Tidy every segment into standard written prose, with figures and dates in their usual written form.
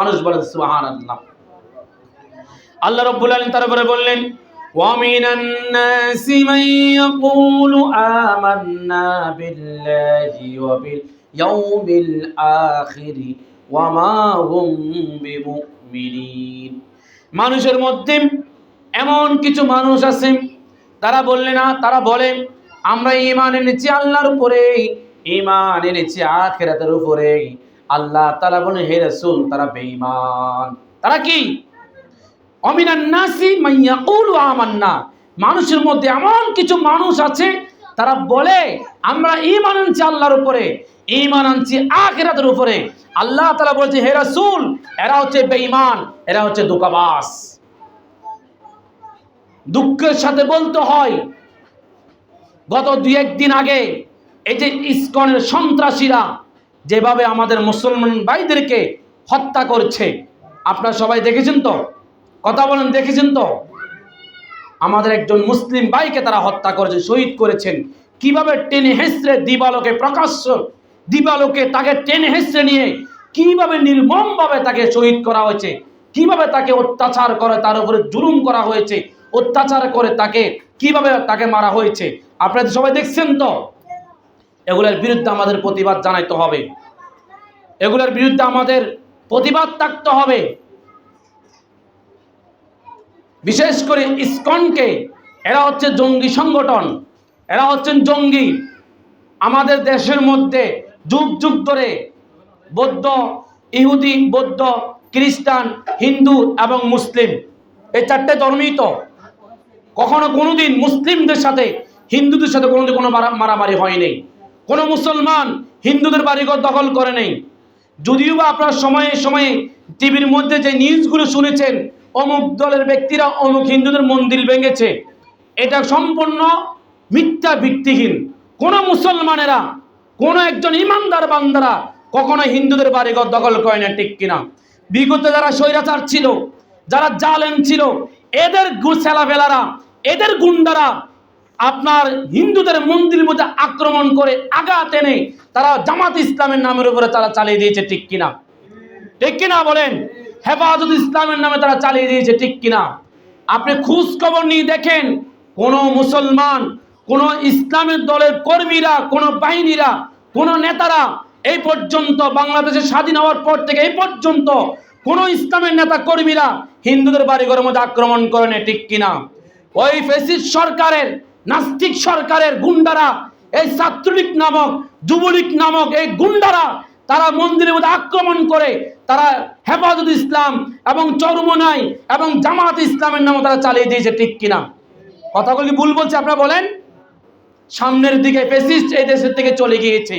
মানুষ বলেন সুবহানাল্লাহ। আল্লাহ রাব্বুল আলামিন তারপরে বললেন ওয়া মিনান নাসি মান ইয়াকুলু আমান্না বিল্লাহি ওয়া বিল ইয়াউমিল আখির ওয়া মা হুম বিমুমিনিন। মানুষের মধ্যে এমন কিছু মানুষ আছে তারা বলে আমরা ঈমান এনেছি আল্লাহর উপরে, ঈমান এনেছি আখিরাতের উপরে। আল্লাহ তাআলা বলেন হে রাসূল তারা বেঈমান। তারা কি? অমিনান নাসি মান ইয়াকুলু আমান্না, মানুষের মধ্যে এমন কিছু মানুষ আছে তারা বলে আমরা ঈমান আনছি আল্লাহর উপরে, ঈমান আনছি আখিরাতের উপরে। আল্লাহ তাআলা বলছে হে রাসূল এরা হচ্ছে বেঈমান, এরা হচ্ছে ধোঁকাবাজ। দুঃখের সাথে বলতে হয় গত 2-1 দিন আগে এই যে ইসকনের সন্ত্রাসীরা যেভাবে আমাদের মুসলমান ভাইদেরকে হত্যা করছে, আপনারা সবাই দেখেছেন তো? কথা বলেন, দেখেছেন তো? আমাদের একজন মুসলিম ভাইকে তারা হত্যা করেছে, শহীদ করেছেন। কিভাবে টেনে হেঁচড়ে দিবালোকে, প্রকাশ্য দিবালোকে তাকে টেনে হেঁচড়ে নিয়ে কিভাবে নির্মমভাবে তাকে শহীদ করা হয়েছে, কিভাবে তাকে অত্যাচার করে, তার উপরে জুলুম করা হয়েছে, অত্যাচার করে তাকে কিভাবে তাকে মারা হয়েছে, আপনারা সবাই দেখছেন তো? এগুলোর বিরুদ্ধে আমাদের প্রতিবাদ জানাইতে হবে, এগুলোর বিরুদ্ধে আমাদের প্রতিবাদ থাকতে হবে। বিশেষ করে ইসকনকে, এরা হচ্ছে জঙ্গি সংগঠন, এরা হচ্ছেন জঙ্গি। আমাদের দেশের মধ্যে যুগ যুগ ধরে বৌদ্ধ, ইহুদি, বৌদ্ধ, খ্রিস্টান, হিন্দু এবং মুসলিম এই 4টে ধর্মই তো। কখনো কোনোদিন মুসলিমদের সাথে হিন্দুদের সাথে কোনোদিন কোনো মারামারি হয়নি। কোনো মুসলমান হিন্দুদের বাড়িঘর দখল করে নেই। যদিও বা আপনার সময়ে সময়ে টিভির মধ্যে যে নিউজগুলো শুনেছেন অমুক দলের ব্যক্তিরা অমুক হিন্দুদের মন্দির ভেঙেছে, এটা সম্পূর্ণ মিথ্যা, ভিত্তিহীন। কোন মুসলমানেরা, কোন একজন ইমানদার বান্দারা কখনো হিন্দুদের বাড়িঘর দখল করে না, ঠিক কিনা? বিগত যারা স্বৈরাচার ছিল, যারা জালেম ছিল, এদের ছেলাফেলারা, এদের গুন্ডারা আপনার হিন্দুদের মন্দিরের মধ্যে আক্রমণ করে আঘাত এনে তারা জামাত ইসলামের নামের উপরে তারা চালিয়ে দিয়েছে, ঠিক কিনা? ঠিক কিনা বলেন? হেফাজত ইসলামের নামে তারা চালিয়ে দিয়েছে, ঠিক কিনা? আপনি খোঁজ খবর নিয়ে দেখেন, কোন মুসলমান, কোন ইসলামের দলের কর্মীরা, কোন বাহিনীরা, কোন নেতারা এই পর্যন্ত বাংলাদেশের স্বাধীন হওয়ার পর থেকে এই পর্যন্ত কোন ইসলামের নেতা কর্মীরা হিন্দুদের বাড়িঘরের মধ্যে আক্রমণ করেনি, ঠিক কিনা? ওই ফ্যাসিস্ট সরকারের, নাস্তিক সরকারের গুন্ডারা, এই ছাত্রলীগ নামক, যুবলীগ নামক এই গুন্ডারা তারা মন্দিরের মধ্যে আক্রমণ করে তারা হেফাজত ইসলাম এবং চরমোনাই এবং জামাত ইসলামের নামে তারা চালিয়ে দিয়েছে, ঠিক কিনা? কথাগুলি ভুল বলছে আপনারা বলেন? সামনের দিকে ফ্যাসিস্ট এই দেশের থেকে চলে গিয়েছে,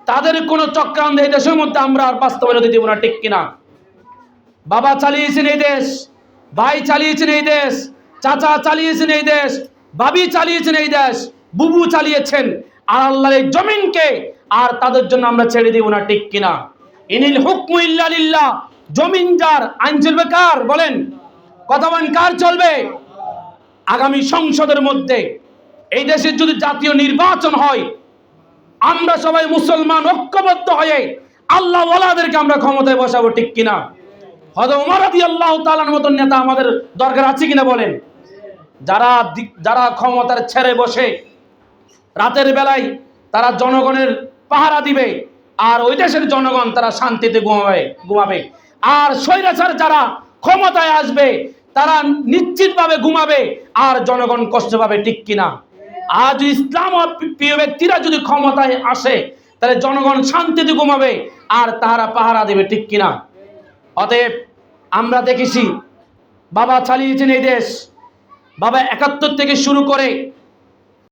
তাদের কোন চক্রান্ত এই দেশের মধ্যে আমরা আর বাস্তবায়ন দিব না, ঠিক কিনা? বাবা চালিয়েছেন এই দেশ, ভাই চালিয়েছেন এই দেশ, চাচা চালিয়েছেন এই দেশ, ভাবি চালিয়েছেন এই দেশ, বুবু চালিয়েছেন, আর আল্লাহর এই জমিনকে আর তাদের জন্য আমরা ছেড়ে দিব না, ঠিক কিনা? ইনিল হুকমু ইল্লা লিল্লাহ। জমিন যার, আইন চলবে কার? বলেন, কথা বলেন, কার চলবে? আগামী সংসদের মধ্যে এই দেশের যদি জাতীয় নির্বাচন হয়, আমরা সবাই মুসলমান ঐক্যবদ্ধ হয়ে আল্লাহ ওয়ালাদেরকে আমরা ক্ষমতায় বসাবো, ঠিক কিনা? হযরত ওমর রাদিয়াল্লাহু তাআলার মতন নেতা আমাদের দরকার আছে কিনা বলেন? যারা ক্ষমতার ছেড়ে বসে রাতের বেলায় তারা জনগণের পাহারা দিবে, আর ওই দেশের জনগণ তারা শান্তিতে ঘুমাবে। আর স্বৈরাচার যারা ক্ষমতায় আসবে তারা নিশ্চিতভাবে ঘুমাবে আর জনগণ কষ্ট পাবে, ঠিক কিনা? আজ ইসলাম ও প্রিয় ব্যক্তিরা যদি ক্ষমতায় আসে তাহলে জনগণ শান্তিতে ঘুমাবে আর তারা পাহারা দেবে, ঠিক কিনা? অতএব আমরা দেখেছি বাবা চালিয়েছেন এই দেশ, বাবা 71 থেকে শুরু করে